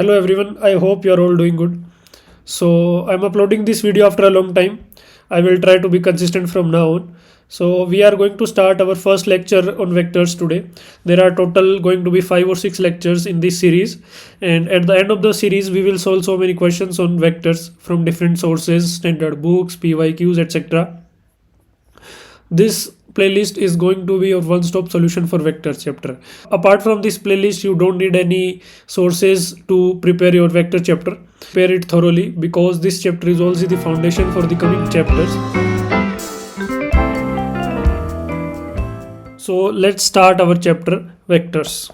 Hello everyone, I hope you are all doing good. So I'm uploading this video after a long time. I will try to be consistent from now on. So we are going to start our first lecture on vectors today. There are total going to be 5 or 6 lectures in this series, and at the end of the series we will solve so many questions on vectors from different sources, standard books, PYQs, etc. This playlist is going to be your one-stop solution for vectors chapter. Apart from this playlist, you don't need any sources to prepare your vector chapter. Prepare it thoroughly because this chapter is also the foundation for the coming chapters. So let's start our chapter vectors.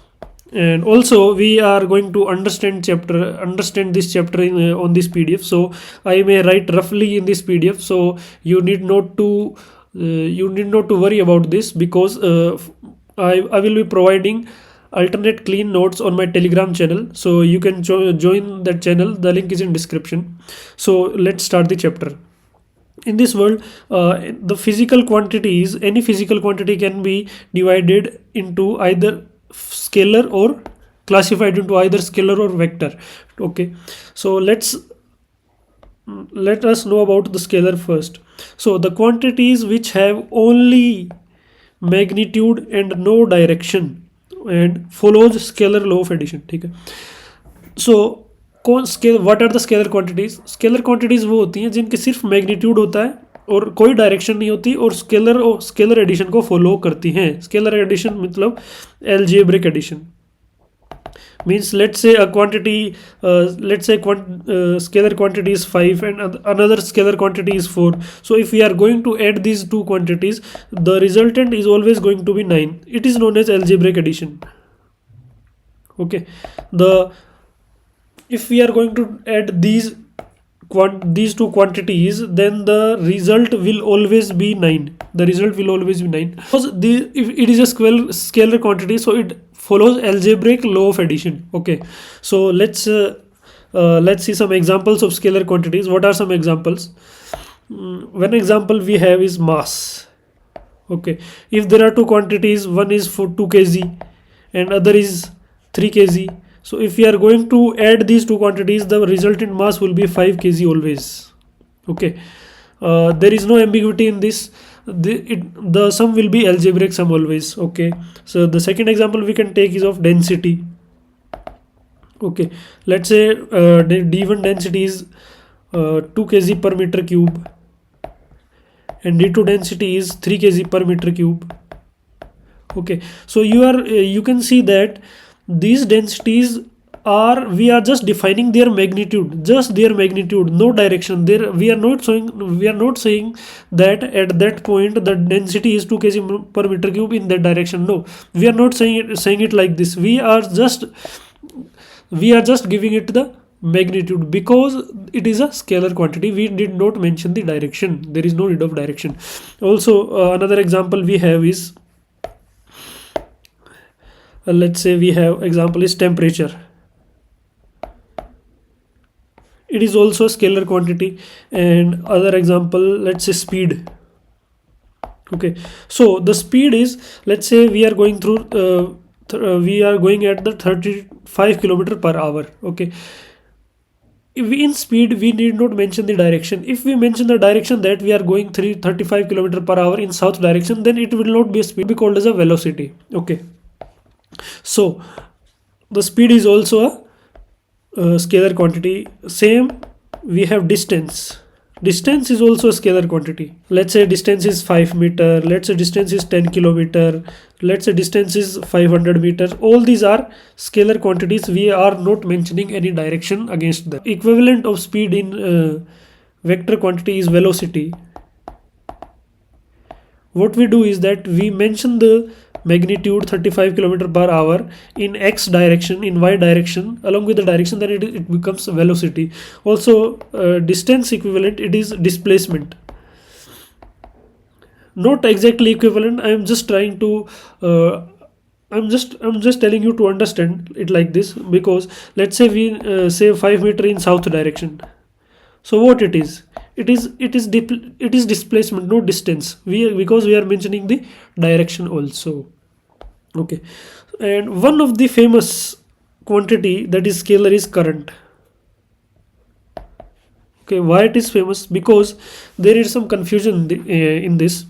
And also we are going to understand this chapter on this PDF. So I may write roughly in this PDF, so you need not to worry about this because I will be providing alternate clean notes on my Telegram channel, so you can join that channel. The link is in description. So let's start the chapter. In this world, the physical quantities, any physical quantity can be divided into either scalar or classified into either scalar or vector. Okay, so let us know about the scalar first. So the quantities which have only magnitude and no direction and follows scalar law of addition. ठीक है. So what are the scalar quantities? Scalar quantities वो होती हैं जिनके सिर्फ magnitude होता है और कोई डायरेक्शन नहीं होती और स्केलर एडिशन को फॉलो करती हैं. स्केलर एडिशन मतलब algebraic addition. Means let's say a quantity, scalar quantity is 5 and another scalar quantity is 4. So if we are going to add these two quantities, the resultant is always going to be 9. It is known as algebraic addition. Okay, if we are going to add these two quantities, then the result will always be 9. The result will always be 9 because if it is a scalar quantity, so it follows algebraic law of addition. Okay, so let's see some examples of scalar quantities. What are some examples? One example we have is mass. Okay, if there are two quantities, one is for 2 kg and other is 3 kg. So if we are going to add these two quantities, the resultant mass will be 5 kg always. Okay, there is no ambiguity in this. The sum will be algebraic sum always. Okay, so the second example we can take is of density. Okay, let's say d1 density is 2 kg per meter cube and d2 density is 3 kg per meter cube. Okay, so you can see that these densities we are just defining their magnitude, no direction there. We are not saying that at that point the density is 2 kg per meter cube in that direction. No, we are not saying it like this. We are just giving it the magnitude because it is a scalar quantity. We did not mention the direction. There is no need of direction. Also, another example we have is, let's say we have example is temperature. It is also a scalar quantity. And other example, let's say speed. Okay, so the speed is, let's say we are going through we are going at the 35 km per hour. Okay, in speed we need not mention the direction. If we mention the direction that we are going 35 km per hour in south direction, then it will not be a speed, it will be called as a velocity. Okay, so the speed is also a scalar quantity. Same, we have distance. Distance is also a scalar quantity. Let's say distance is 5 meter, let's say distance is 10 kilometer, let's say distance is 500 meters. All these are scalar quantities. We are not mentioning any direction against them. Equivalent of speed in vector quantity is velocity. What we do is that we mention the magnitude 35 km per hour in x direction, in y direction, along with the direction, then it becomes velocity. Also, distance equivalent, it is displacement. Not exactly equivalent. I am just trying to I'm just telling you to understand it like this, because let's say we say 5 meter in south direction. So what it is? It is displacement, no distance. Because we are mentioning the direction also. Okay, and one of the famous quantity that is scalar is current. Okay, why it is famous? Because there is some confusion in this.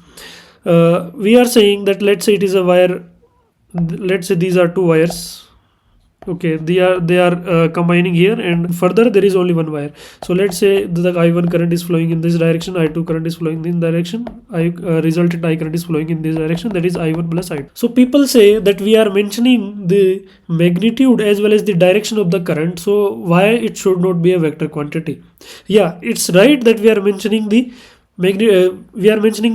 We are saying that, let's say it is a wire, let's say these are two wires. Okay, they are combining here, and further there is only one wire. So let's say the I1 current is flowing in this direction, I2 current is flowing in this direction, resultant I current is flowing in this direction, that is I1 plus I2. So people say that we are mentioning the magnitude as well as the direction of the current, so why it should not be a vector quantity? Yeah, it's right that we are mentioning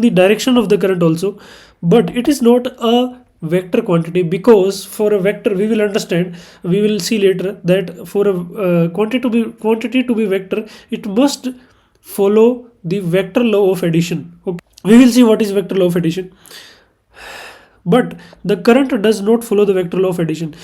the direction of the current also, but it is not a vector quantity, because for a vector, we will understand, we will see later that for a quantity to be vector, it must follow the vector law of addition. Okay, we will see what is vector law of addition, but the current does not follow the vector law of addition.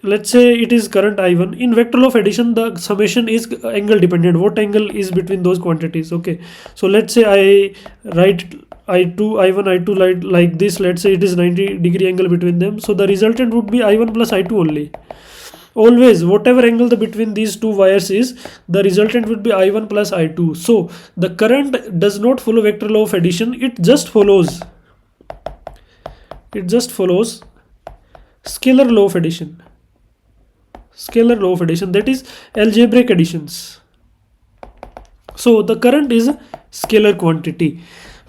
Let's say it is current I1. In vector law of addition, the summation is angle dependent. What angle is between those quantities? Okay, so let's say I write I2, I1, I2 like this. Let's say it is 90-degree angle between them. So the resultant would be I1 plus I2 only. Always, whatever angle between these two wires is, the resultant would be I1 plus I2. So the current does not follow vector law of addition. It just follows scalar law of addition. Scalar law of addition, that is algebraic additions. So the current is a scalar quantity.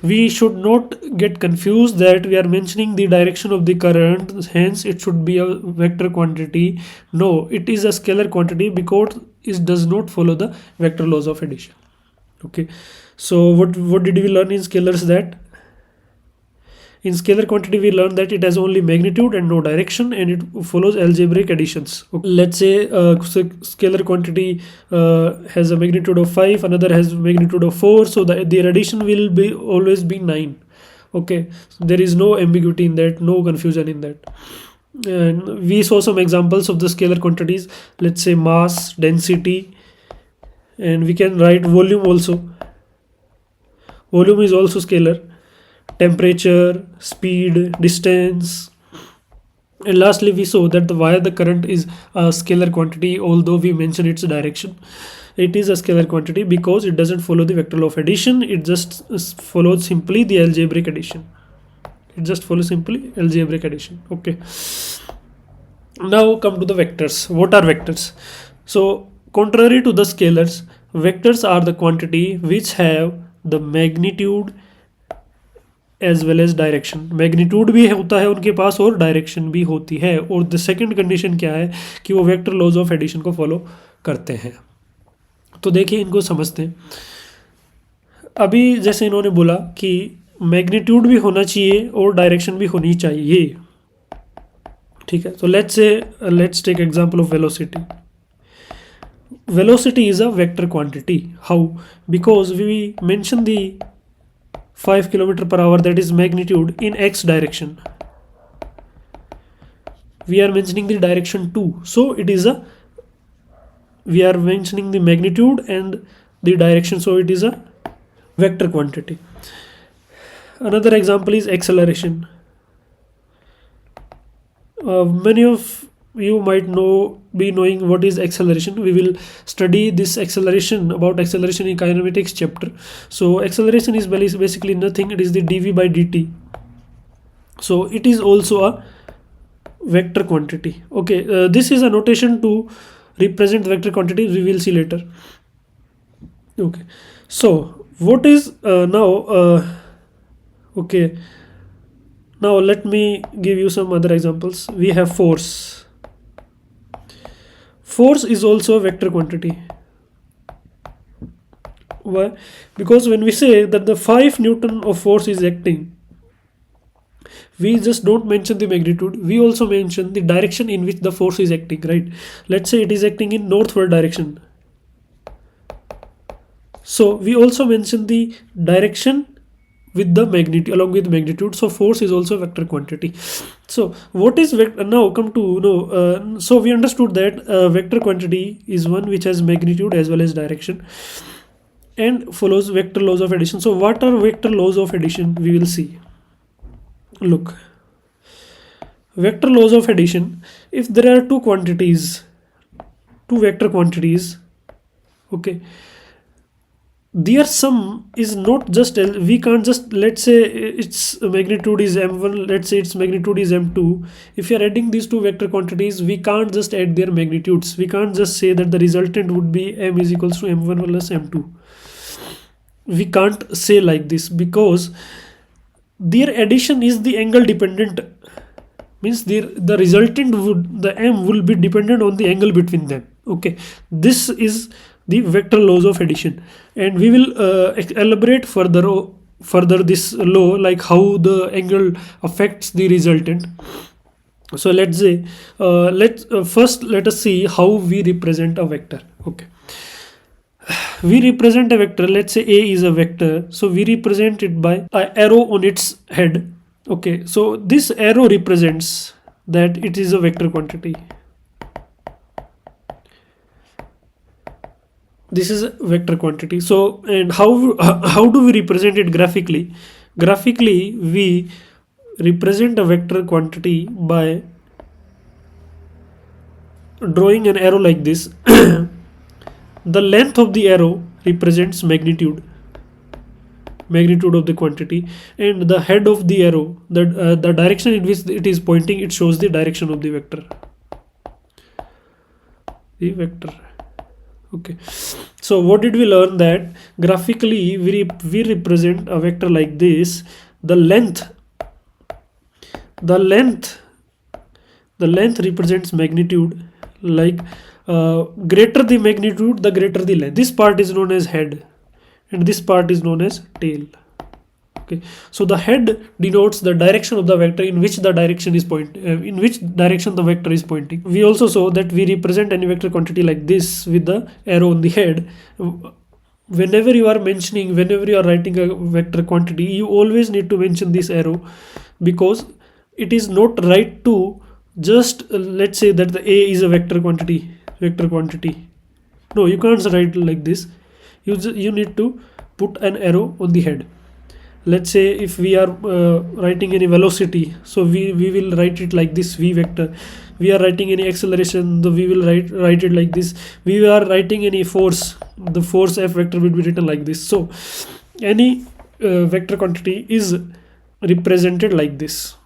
We should not get confused that we are mentioning the direction of the current, hence it should be a vector quantity. No, it is a scalar quantity because it does not follow the vector laws of addition. Okay, so what did we learn in scalars? That in scalar quantity we learned that it has only magnitude and no direction, and it follows algebraic additions. Okay. Let's say scalar quantity has a magnitude of 5, another has magnitude of 4, so their addition will be always be 9. Okay, so there is no ambiguity in that, no confusion in that. And we saw some examples of the scalar quantities. Let's say mass, density, and we can write volume also. Volume is also scalar. Temperature, speed, distance, and lastly we saw that why the current is a scalar quantity, although we mention its direction. It is a scalar quantity because it doesn't follow the vector law of addition, it just follows simply the algebraic addition. Okay, now come to the vectors. What are vectors? So contrary to the scalars, vectors are the quantity which have the magnitude as well as direction. Magnitude भी होता है उनके पास और direction भी होती है. और the second condition क्या है कि वो वेक्टर लॉज ऑफ एडिशन को फॉलो करते हैं. तो देखिए इनको समझते हैं. अभी जैसे इन्होंने बोला कि मैग्नीट्यूड भी होना चाहिए और डायरेक्शन भी होनी चाहिए. ठीक है, तो let's take example of velocity. Velocity is a vector quantity. How? Because we mention the 5 km per hour, that is magnitude, in x direction. We are mentioning the direction too, so it is we are mentioning the magnitude and the direction, so it is a vector quantity. Another example is acceleration. Many of you might be knowing what is acceleration. We will study this about acceleration in kinematics chapter. So acceleration is basically nothing, it is the dv by dt. So it is also a vector quantity. Okay, this is a notation to represent vector quantities, we will see later. Okay, so what is okay, now let me give you some other examples. We have force. Force is also a vector quantity. Why? Because when we say that the 5 Newton of force is acting, we just don't mention the magnitude, we also mention the direction in which the force is acting, right? Let's say it is acting in northward direction, so we also mention the direction with the magnitude, along with magnitude. So force is also a vector quantity. So what is vector? Now come to know. So we understood that vector quantity is one which has magnitude as well as direction and follows vector laws of addition. So what are vector laws of addition? We will see. Look, vector laws of addition. If there are two quantities, two vector quantities, okay, their sum is not just we can't just, let's say its magnitude is m1, let's say its magnitude is m2. If you are adding these two vector quantities, we can't just add their magnitudes. We can't just say that the resultant would be m is equals to m1 plus m2. We can't say like this, because their addition is the angle dependent, means the resultant would, the m will be dependent on the angle between them. Okay, this is the vector laws of addition, and we will elaborate further this law, like how the angle affects the resultant. So let's say first let us see how we represent a vector. Okay, we represent a vector. Let's say a is a vector, so we represent it by an arrow on its head. Okay, so this arrow represents that it is a vector quantity. This is a vector quantity. So, and how do we represent it graphically? Graphically, we represent a vector quantity by drawing an arrow like this. The length of the arrow represents magnitude of the quantity, and the head of the arrow, the direction in which it is pointing, it shows the direction of the vector. Okay, so what did we learn? That graphically we represent a vector like this. The length represents magnitude, like greater the magnitude, the greater the length. This part is known as head and this part is known as tail. Okay, so the head denotes the direction of the vector, in which the direction the vector is pointing. We also saw that we represent any vector quantity like this with the arrow on the head. Whenever you are writing a vector quantity, you always need to mention this arrow, because it is not right to just let's say that the a is a vector quantity. No, you can't write like this. You need to put an arrow on the head. Let's say if we are writing any velocity, so we will write it like this, v vector. We are writing any acceleration, we will write it like this. We are writing any force, the force f vector will be written like this. So any vector quantity is represented like this.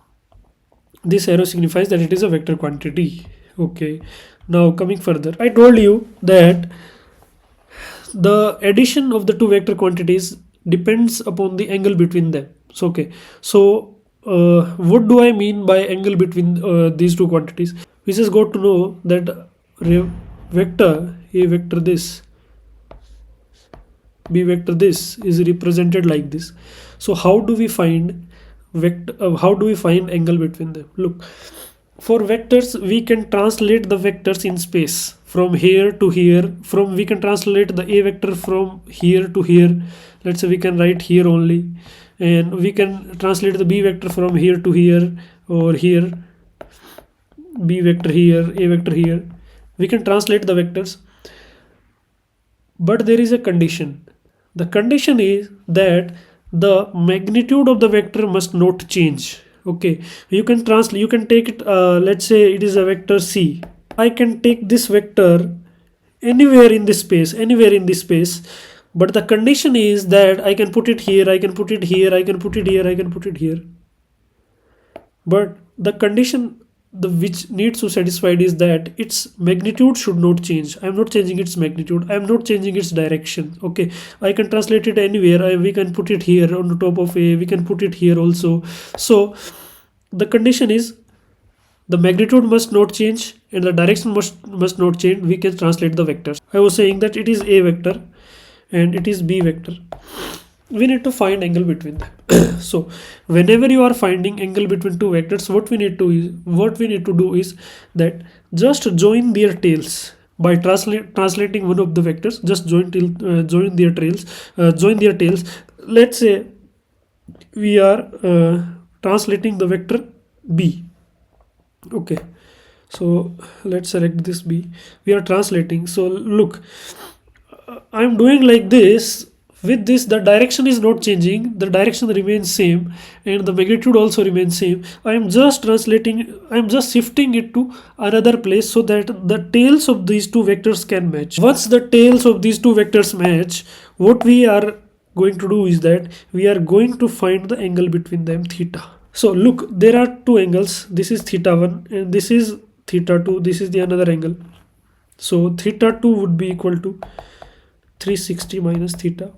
This arrow signifies that it is a vector quantity. Okay, now coming further, I told you that the addition of the two vector quantities depends upon the angle between them. So okay, so what do I mean by angle between these two quantities? We just got to know that vector a vector this, b vector this is represented like this. So how do we find angle between them? Look, for vectors we can translate the vectors in space from here to here. We can translate the a vector from here to here. Let's say we can write here only, and we can translate the b vector from here to here, or here, b vector here, a vector here. We can translate the vectors, but there is a condition. The condition is that the magnitude of the vector must not change. Okay, you can take it, let's say it is a vector c. I can take this vector anywhere in this space, but the condition is that I can put it here, I can put it here, I can put it here, I can put it here. But the condition which needs to satisfied is that its magnitude should not change. I am not changing its magnitude, I am not changing its direction. Okay, I can translate it anywhere. We can put it here on the top of a, we can put it here also. So the condition is the magnitude must not change and the direction must not change. We can translate the vectors. I was saying that it is a vector and it is b vector. We need to find angle between them. So whenever you are finding angle between two vectors, what we need to do is that just join their tails. By translating one of the vectors, just join their tails. Let's say we are translating the vector b. Okay, so let's select this b. We are translating. So look, I'm doing like this With this, the direction is not changing, the direction remains same, and the magnitude also remains same. I am just shifting it to another place so that the tails of these two vectors can match. Once the tails of these two vectors match, what we are going to do is that we are going to find the angle between them, theta. So look, there are two angles. This is theta 1 and this is theta 2. This is the another angle. So theta 2 would be equal to 360 minus theta 1.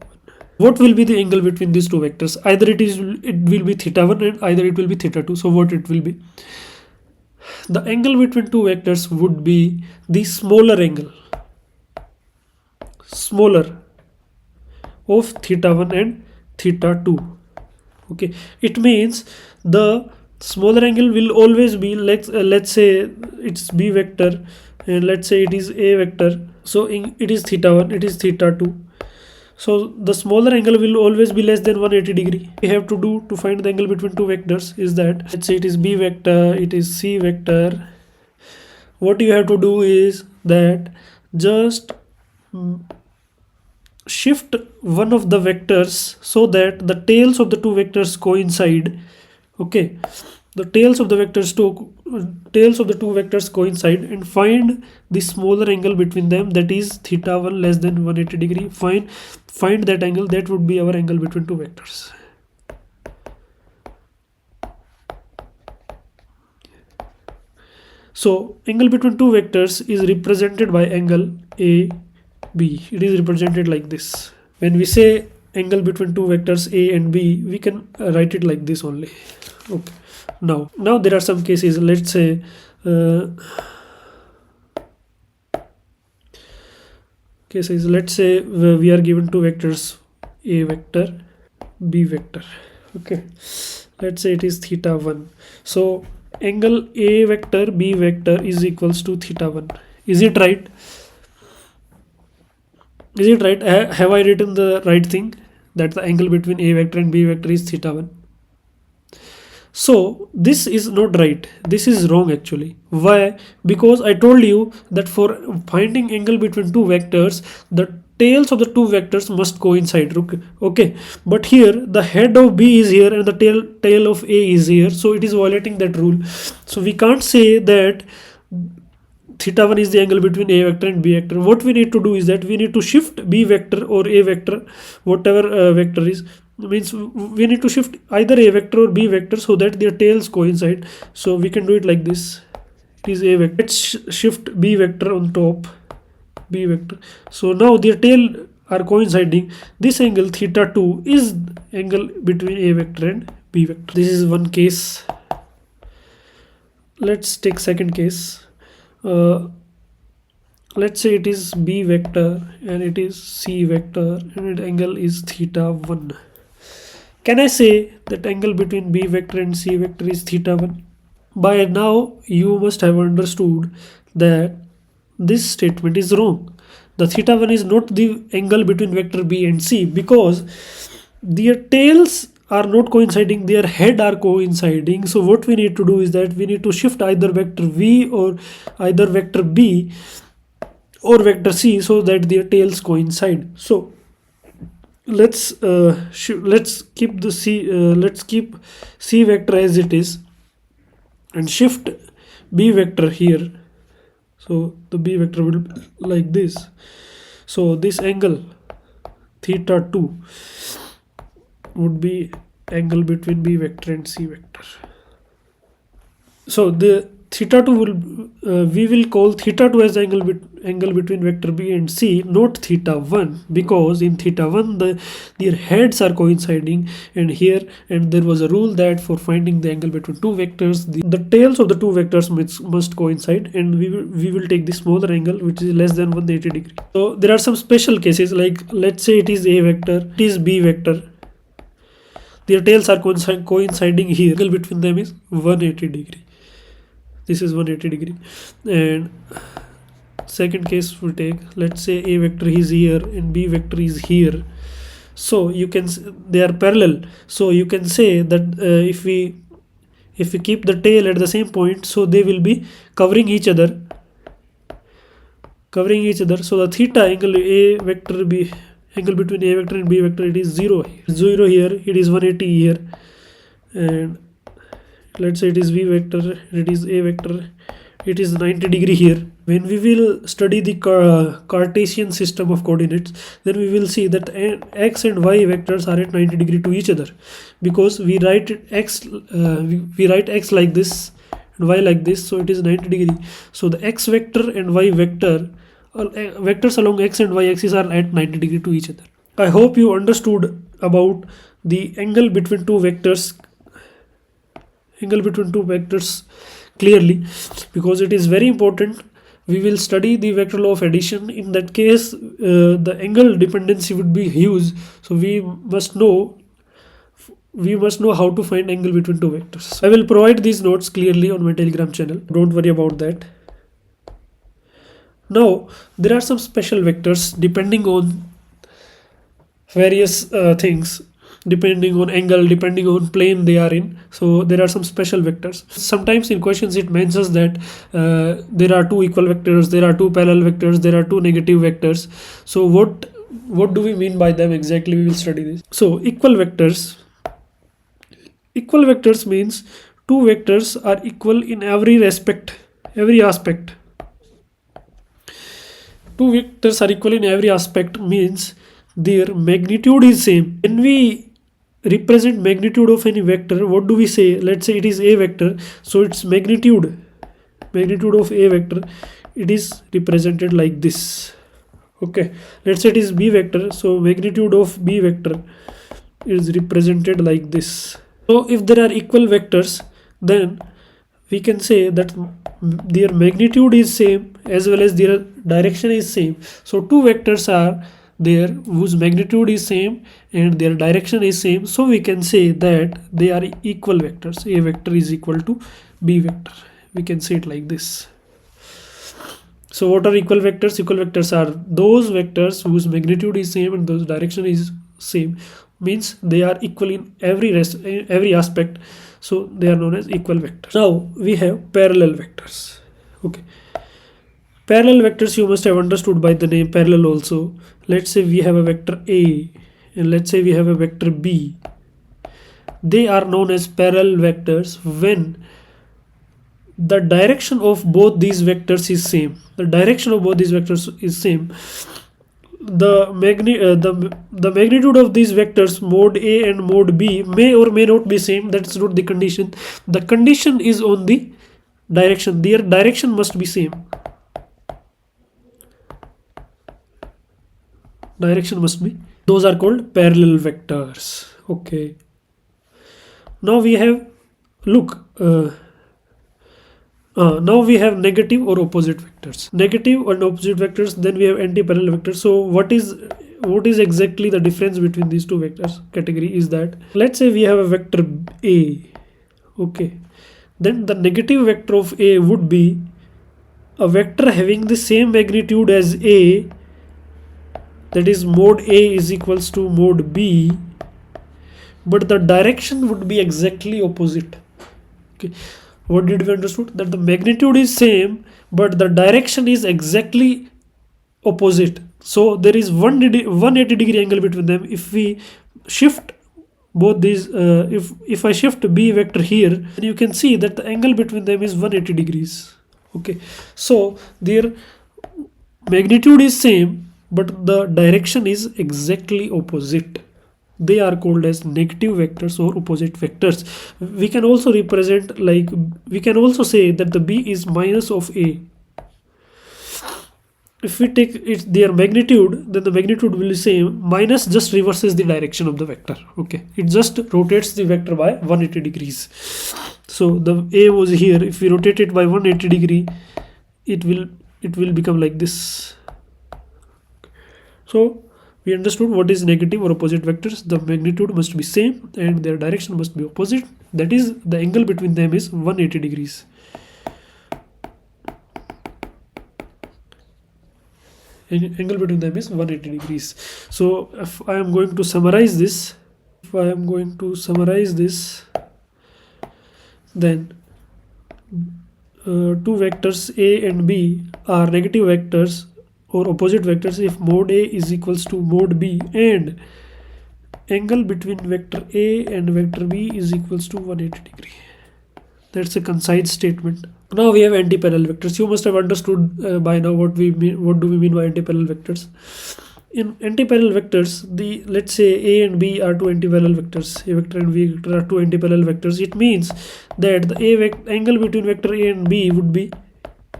What will be the angle between these two vectors? Either it will be theta 1 and either it will be theta 2. So what it will be? The angle between two vectors would be the smaller angle, smaller, of theta 1 and theta 2. Okay, it means the smaller angle will always be, let's say it's b vector and let's say it is a vector. So it is theta 1, it is theta 2. So the smaller angle will always be less than 180 degree. We have to do to find the angle between two vectors is that, let's say it is b vector, it is c vector. What you have to do is that just shift one of the vectors so that the tails of the two vectors coincide. Okay, the tails of the two vectors coincide, and find the smaller angle between them, that is theta 1 less than 180 degree. Find that angle. That would be our angle between two vectors. So angle between two vectors is represented by angle A B. It is represented like this. When we say angle between two vectors A and B, we can write it like this only. Okay. Now there are some cases. Let's say let's say we are given two vectors, A vector, B vector. Okay, let's say it is theta 1. So angle A vector B vector is equals to theta 1. Is it right? Is it right? Have I written the right thing, that the angle between A vector and B vector is theta 1? So this is not right. This is wrong actually. Why? Because I told you that for finding angle between two vectors, the tails of the two vectors must coincide. Okay, but here the head of B is here and the tail of A is here, so it is violating that rule. So we can't say that theta 1 is the angle between A vector and B vector. What we need to do is that we need to shift B vector or A vector, whatever vector is, means we need to shift either A vector or B vector so that their tails coincide. So we can do it like this. It is A vector. Let's shift B vector on top. B vector. So now their tail are coinciding. This angle theta 2 is angle between A vector and B vector. This is one case. Let's take second case. Let's say it is B vector and it is C vector and angle is theta 1. Can I say that angle between B vector and C vector is theta 1? By now you must have understood that this statement is wrong. The theta 1 is not the angle between vector B and C, because their tails are not coinciding, their head are coinciding. So what we need to do is that we need to shift either vector V or either vector B or vector C so that their tails coincide. So let's keep the C vector as it is and shift B vector here. So the B vector will be like this. So this angle theta 2 would be angle between B vector and C vector. So the theta 2 will we will call theta 2 as angle between vector B and C, not theta 1, because in theta 1 their heads are coinciding, and there was a rule that for finding the angle between two vectors, the tails of the two vectors must coincide, and we will take the smaller angle which is less than 180 degree. So there are some special cases, like let's say it is A vector, it is B vector. Their tails are coinciding here. Angle between them is 180 degree. This is 180 degree. And second case we take, let's say A vector is here and B vector is here. So you can, they are parallel. So you can say that if we keep the tail at the same point, so they will be covering each other. So the theta angle A vector B angle between A vector and B vector, it is 0 here, it is 180 here, and let's say it is V vector, it is A vector, it is 90 degree here. When we will study the Cartesian system of coordinates, then we will see that x and y vectors are at 90 degree to each other, because we write x we write x like this and y like this, so it is 90 degree. So the x vector and y vector, vectors along x and y axis are at 90 degree to each other. I hope you understood about the angle between two vectors clearly, because it is very important. We will study the vector law of addition. In that case, the angle dependency would be huge, so we must know how to find angle between two vectors. I will provide these notes clearly on my Telegram channel, don't worry about that. Now there are some special vectors depending on various things, depending on angle, depending on plane they are in. So there are some special vectors. Sometimes in questions it mentions that there are two equal vectors, there are two parallel vectors, there are two negative vectors. So what do we mean by them exactly? We will study this. So equal vectors means two vectors are equal in every aspect. Two vectors are equal in every aspect means their magnitude is same. When we represent magnitude of any vector, what do we say? Let's say it is a vector, so its magnitude of a vector, it is represented like this. Okay, let's say it is b vector, so magnitude of b vector is represented like this. So if there are equal vectors, then we can say that their magnitude is same as well as their direction is same. So two vectors are there whose magnitude is same and their direction is same, so we can say that they are equal vectors. A vector is equal to b vector, we can say it like this. So what are equal vectors? Equal vectors are those vectors whose magnitude is same and those direction is same, means they are equal in every aspect, so they are known as equal vectors. Now we have parallel vectors. Okay, parallel vectors you must have understood by the name parallel also. Let's say we have a vector A and let's say we have a vector B. They are known as parallel vectors when the direction of both these vectors is same. The direction of both these vectors is same. The magnitude of these vectors mod A and mod B may or may not be same. That's not the condition. The condition is on the direction. Their direction must be same. Direction must be. Those are called parallel vectors. Okay. Now we have now we have negative or opposite vectors. Negative and opposite vectors. Then we have anti-parallel vectors. So what is exactly the difference between these two vectors category is that, let's say we have a vector A. Okay. Then the negative vector of A would be a vector having the same magnitude as A, that is mod A is equals to mod B, but the direction would be exactly opposite. Okay, what did we understood? That the magnitude is same but the direction is exactly opposite. So there is 180 degree angle between them. If we shift both these, if I shift B vector here, then you can see that the angle between them is 180 degrees. Okay, so their magnitude is same but the direction is exactly opposite. They are called as negative vectors or opposite vectors. We can also represent, like, we can also say that the B is minus of A. If we take their magnitude, then the magnitude will be same. Minus just reverses the direction of the vector. Okay, it just rotates the vector by 180 degrees. So the A was here. If we rotate it by 180 degree, it will become like this. So we understood what is negative or opposite vectors. The magnitude must be same and their direction must be opposite. That is, the angle between them is 180 degrees. Angle between them is 180 degrees. So if I am going to summarize this, then two vectors A and B are negative vectors or opposite vectors if mode A is equals to mode B and angle between vector A and vector B is equals to 180 degree. That's a concise statement. Now we have anti-parallel vectors. You must have understood by now what do we mean by anti-parallel vectors. In anti-parallel vectors, let's say A and B are two anti-parallel vectors. A vector and B vector are two anti-parallel vectors. It means that the angle between vector A and B would be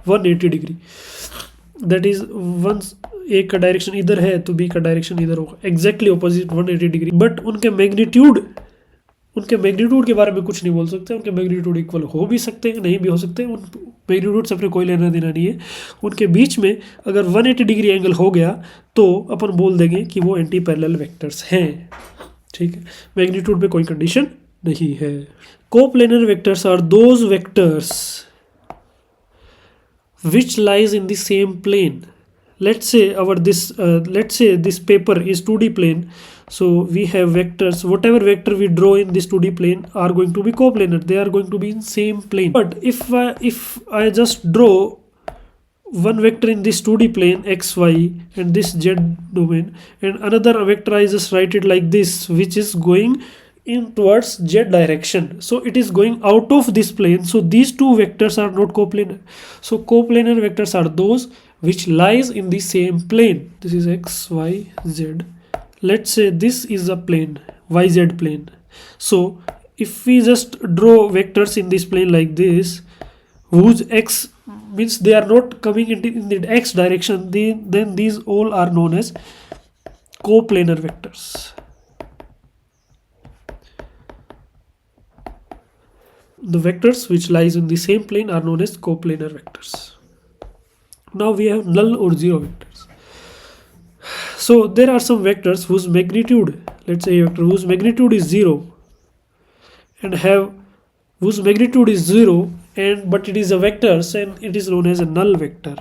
180 degree. That is, once A का direction इधर है तो B का direction इधर होगा, exactly opposite 180 degree. But उनके magnitude के बारे में कुछ नहीं बोल सकते. उनके मैग्नीट्यूड इक्वल हो भी सकते हैं, नहीं भी हो सकते. उन मैग्नीट्यूड से अपने कोई लेना देना नहीं है. उनके बीच में अगर 180 डिग्री एंगल हो गया तो अपन बोल देंगे कि वो एंटी पैरेलल वेक्टर्स हैं. ठीक है, मैग्नीट्यूड पे कोई कंडीशन नहीं है. Coplanar vectors are those vectors which lies in the same plane. Let's say this paper is 2D plane, so we have vectors. Whatever vector we draw in this 2D plane are going to be coplanar. They are going to be in same plane. But if I just draw one vector in this 2D plane xy and this z domain, and another vector I just write it like this, which is going in towards z direction, so it is going out of this plane, so these two vectors are not coplanar. So coplanar vectors are those which lies in the same plane. This is x y z. Let's say this is a plane, yz plane. So if we just draw vectors in this plane like this, whose x means they are not coming in the x direction, then these all are known as coplanar vectors. The vectors which lies in the same plane are known as coplanar vectors. Now we have null or zero vectors. So there are some vectors whose magnitude, let's say a vector whose magnitude is 0 and whose magnitude is 0 but it is a vector, and it is known as a null vector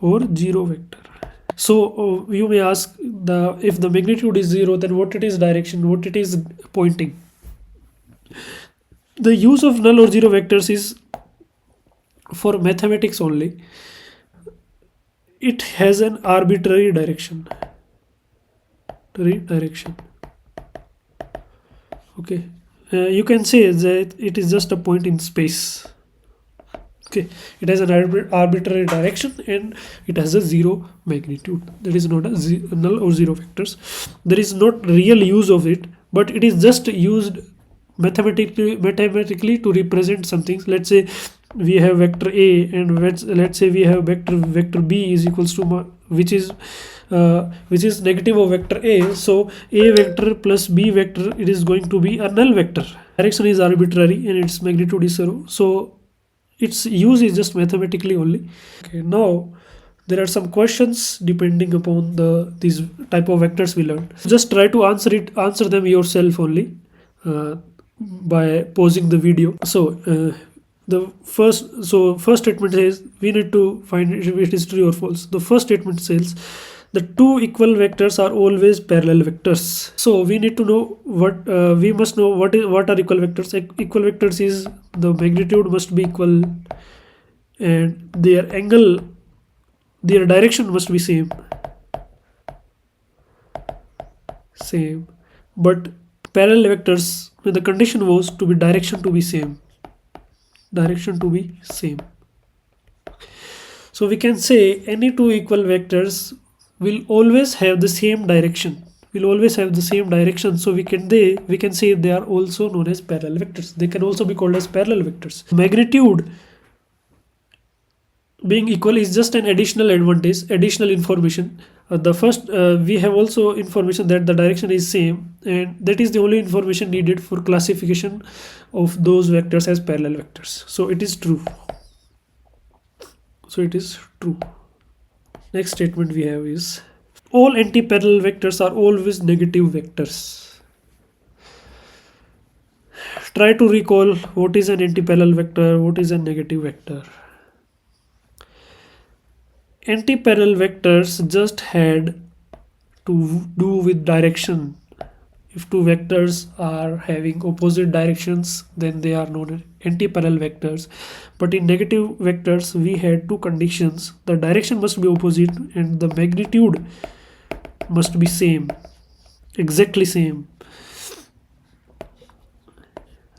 or zero vector. So you may ask, if the magnitude is 0, then what it is direction, what it is pointing. The use of null or zero vectors is for mathematics only. It has an arbitrary direction. Okay, you can say that it is just a point in space. Okay, it has an arbitrary direction and it has a zero magnitude. That is not a null or zero vectors. There is not real use of it, but it is just used mathematically to represent some things. Let's say we have vector A and let's say we have vector B is equals to which is negative of vector A. So A vector plus B vector, it is going to be a null vector. Direction is arbitrary and its magnitude is 0. So its use is just mathematically only. Okay, now there are some questions depending upon these type of vectors we learned. Just try to answer them yourself only by pausing the video. So first statement says we need to find if it is true or false. The first statement says the two equal vectors are always parallel vectors. So we need to know we must know what are equal vectors. Equal vectors is the magnitude must be equal and their direction must be same. But parallel vectors, the condition was to be direction to be same. So we can say any two equal vectors will always have the same direction. So we can say they are also known as parallel vectors. They can also be called as parallel vectors. Magnitude being equal is just an additional advantage, additional information. The first we have also information that the direction is same, and that is the only information needed for classification of those vectors as parallel vectors. So it is true. Next statement we have is all anti-parallel vectors are always negative vectors. Try to recall what is an anti-parallel vector, what is a negative vector. Anti-parallel vectors just had to do with direction. If two vectors are having opposite directions, then they are known as anti-parallel vectors. But in negative vectors, we had two conditions: the direction must be opposite and the magnitude must be same, exactly same.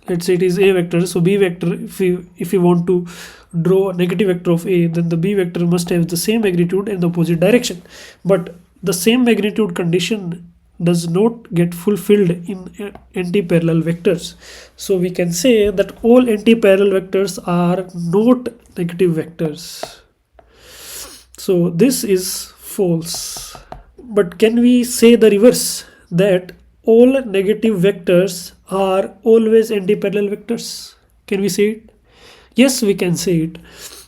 Let's say it is a vector, so b vector, if we want to draw a negative vector of a, then the b vector must have the same magnitude and the opposite direction. But the same magnitude condition does not get fulfilled in anti-parallel vectors. So we can say that all anti-parallel vectors are not negative vectors. So this is false. But can we say the reverse, that all negative vectors are always anti-parallel vectors? Can we say it? Yes, we can say it,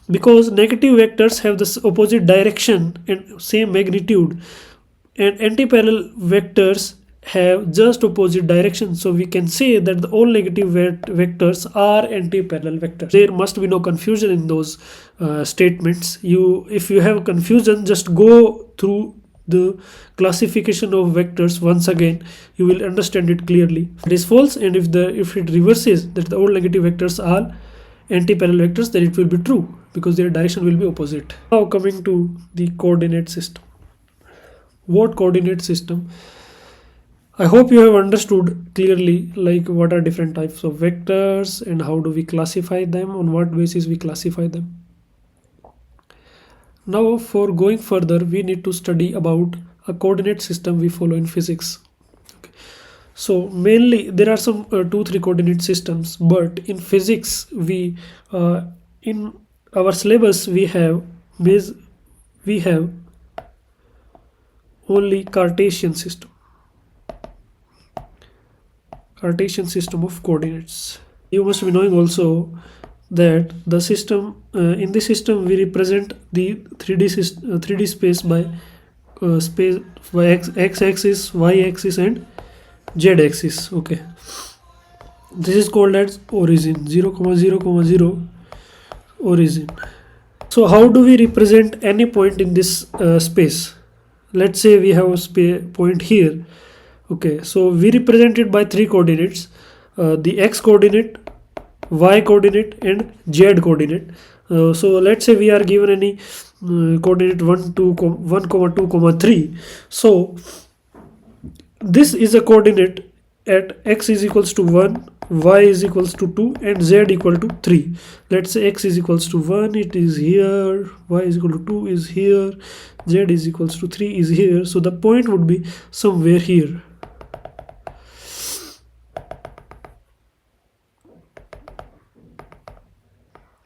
because negative vectors have the opposite direction and same magnitude, and anti-parallel vectors have just opposite direction. So we can say that all negative vectors are anti-parallel vectors. There must be no confusion in those statements. If you have confusion, just go through the classification of vectors once again. You will understand it clearly. It is false, and if it reverses that the all negative vectors are anti-parallel vectors, then it will be true, because their direction will be opposite. Now coming to the coordinate system. What coordinate system? I hope you have understood clearly, like what are different types of vectors and how do we classify them, on what basis we classify them. Now for going further, we need to study about a coordinate system we follow in physics. Okay. So mainly there are some 2-3 coordinate systems, but in physics we in our syllabus we have only Cartesian system of coordinates. You must be knowing also that the system in this system we represent the 3D space by x-axis, y-axis and z-axis. Okay, this is called as origin, 0, 0, 0 origin. So how do we represent any point in this space? Let's say we have a point here. Okay, so we represent it by 3 coordinates, the x coordinate, y coordinate and z coordinate. So let's say we are given any coordinate 1, 2, 3. So this is a coordinate at x is equals to 1, y is equals to 2 and z equal to 3. Let's say x is equals to 1, it is here, y is equal to 2 is here, z is equals to 3 is here. So the point would be somewhere here.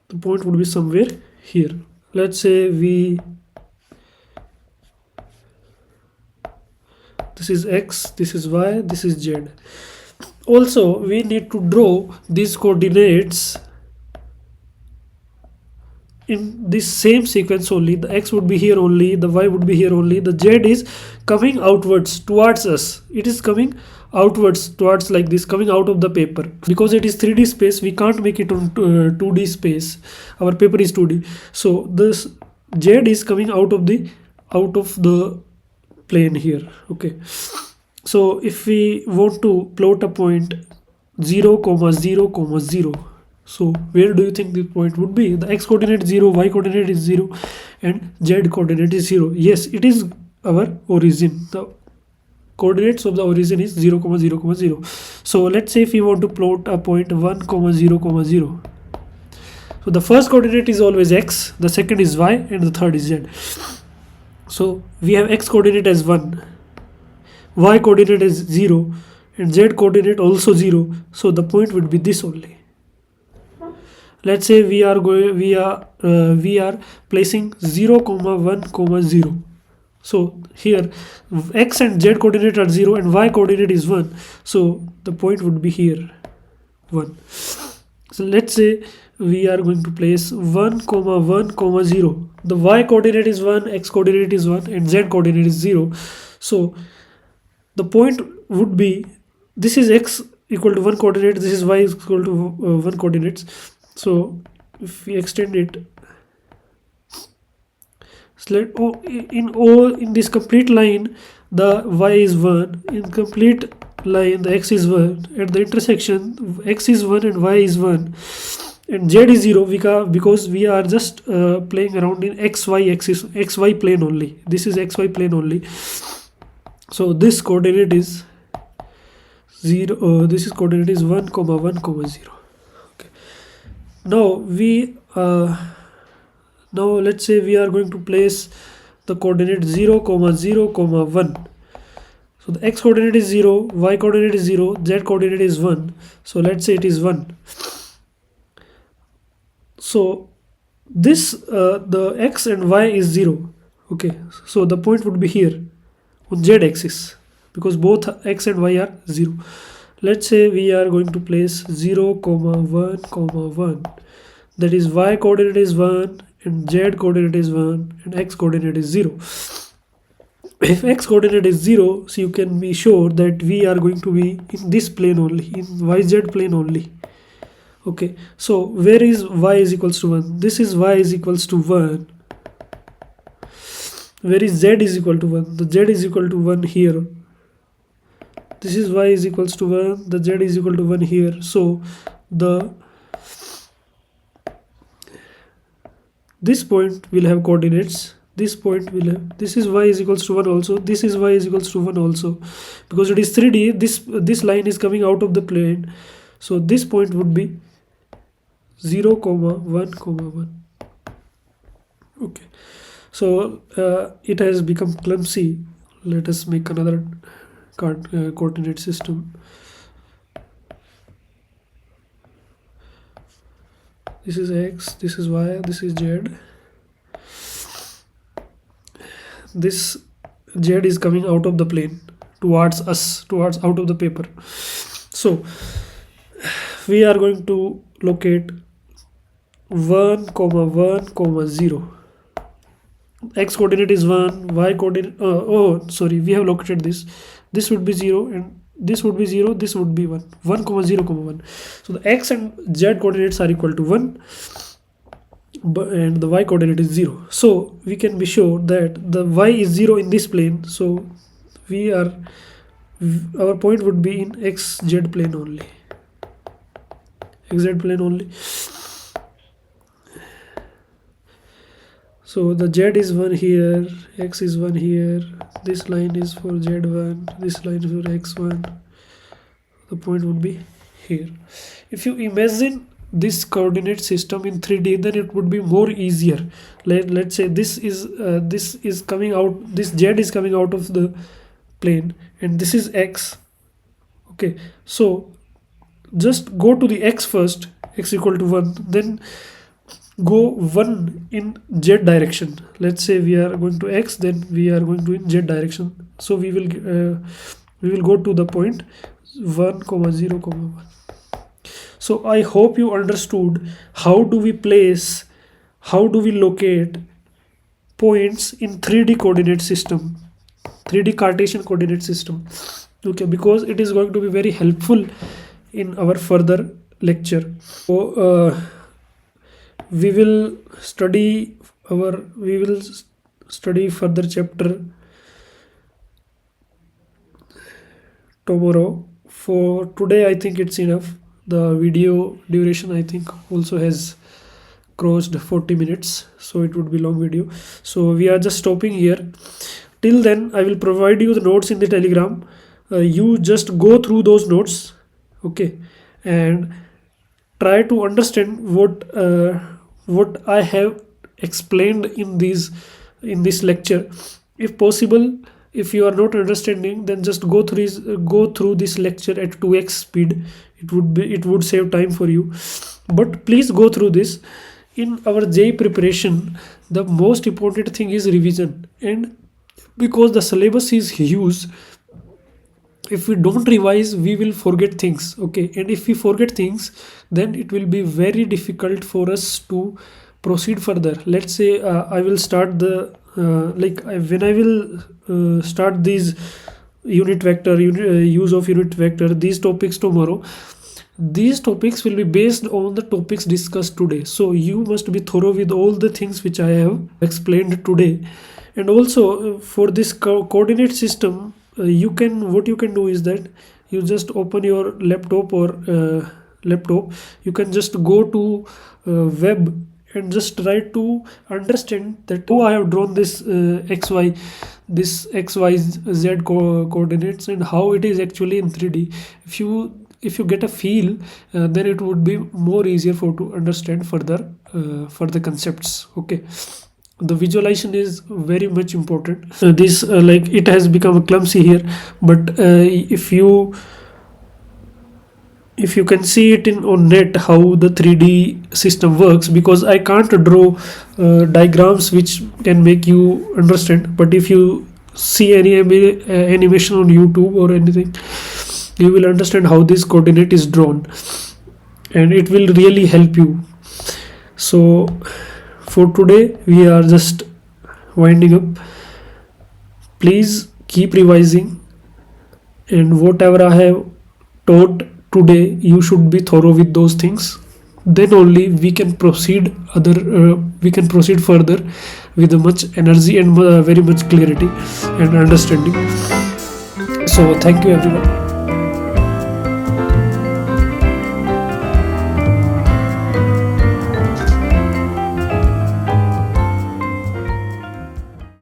The point would be somewhere here. Let's say this is x, this is y, this is z. Also we need to draw these coordinates in this same sequence only. The x would be here only, the y would be here only, the z is coming outwards towards us. It is coming outwards towards, like this, coming out of the paper. Because it is 3D space, we can't make it on 2D space. Our paper is 2D. So this z is coming out of the plane here. Okay, so if we want to plot a point 0, 0, 0, so where do you think the point would be? The x coordinate is 0, y coordinate is 0 and z coordinate is 0. Yes, it is our origin. The coordinates of the origin is 0, 0, 0. So let's say if we want to plot a point 1, 0, 0. So the first coordinate is always x, the second is y and the third is z. So we have x coordinate as 1, y coordinate is 0 and z coordinate also 0. So the point would be this only. Let's say we are placing 0, 1, 0. So here x and z coordinate are 0 and y coordinate is 1. So the point would be here 1. So let's say we are going to place 1, 1, 0. The y coordinate is 1, x coordinate is 1 and z coordinate is 0. So the point would be, this is x equal to 1 coordinate, this is y is equal to 1 coordinates. So if we extend it, so in this complete line the y is 1, in complete line, the x is 1, at the intersection x is 1 and y is 1 and z is 0, because we are just playing around in xy axis, xy plane only. This is xy plane only. So this coordinate is 0, this is coordinate is 1 comma 1 comma 0. Okay, now now let's say we are going to place the coordinate 0 comma 0 comma 1. So the x coordinate is 0, y coordinate is 0, z coordinate is 1. So let's say it is 1. So this the x and y is 0. Okay, so the point would be here on z axis, because both x and y are 0. Let's say we are going to place 0 comma 1 comma 1, that is y coordinate is 1 and z coordinate is 1 and x coordinate is 0. If x coordinate is 0, so you can be sure that we are going to be in this plane only, in yz plane only. Okay, so where is y is equals to 1? This is y is equals to 1. Where is z is equal to 1? The z is equal to 1 here. This is y is equals to 1, the z is equal to 1 here. So this point will have coordinates, this point will have, this is y is equals to 1 also, this is y is equals to 1 also, because it is 3D. This line is coming out of the plane, so this point would be 0 comma 1 comma 1. Okay, so it has become clumsy. Let us make another coordinate system. This is x, this is y, this is z. This z is coming out of the plane towards us, towards out of the paper. So we are going to locate 1 comma 1 comma 0. X coordinate is 1, y coordinate, sorry, we have located this. This would be 0 and this would be 0, this would be 1, 1 comma 0 comma 1. So the x and z coordinates are equal to 1 and the y coordinate is 0. So we can be sure that the y is 0 in this plane. So our point would be in xz plane only, xz plane only. So the z is 1 here, x is 1 here, this line is for z1, this line is for x1. The point would be here. If you imagine this coordinate system in 3D, then it would be more easier. Let's say this is coming out, this z is coming out of the plane and this is x. Okay, so just go to the x first, x equal to 1, then go 1 in z direction. Let's say we are going to x, then we are going to in z direction. So we will go to the point 1 comma 0 comma 1. So I hope you understood how do we locate points in 3D coordinate system, 3D Cartesian coordinate system. Okay, because it is going to be very helpful in our further lecture. So we will study further chapter tomorrow. For today I think it's enough. The video duration I think also has crossed 40 minutes, so it would be long video. So we are just stopping here. Till then I will provide you the notes in the Telegram. You just go through those notes, okay, and try to understand what I have explained in this lecture. If possible, if you are not understanding, then just go through this lecture at 2x speed. It would save time for you, but please go through this. In our JEE preparation, the most important thing is revision, and because the syllabus is huge, if we don't revise we will forget things. Okay, and if we forget things, then it will be very difficult for us to proceed further. Let's say I will start when I will start these unit vector, use of unit vector, these topics tomorrow. These topics will be based on the topics discussed today. So you must be thorough with all the things which I have explained today. And also for this coordinate system, what you can do is that you just open your laptop or laptop, you can just go to web and just try to understand that I have drawn this xyz coordinates and how it is actually in 3D. If you get a feel, then it would be more easier for to understand further the concepts. Okay, the visualization is very much important. This like it has become clumsy here, but if you can see it in on net how the 3D system works, because I can't draw diagrams which can make you understand, but if you see any animation on YouTube or anything, you will understand how this coordinate is drawn, and it will really help you. So for today we are just winding up. Please keep revising, and whatever I have taught today, you should be thorough with those things. Then only we can proceed further with much energy and very much clarity and understanding. So thank you everyone.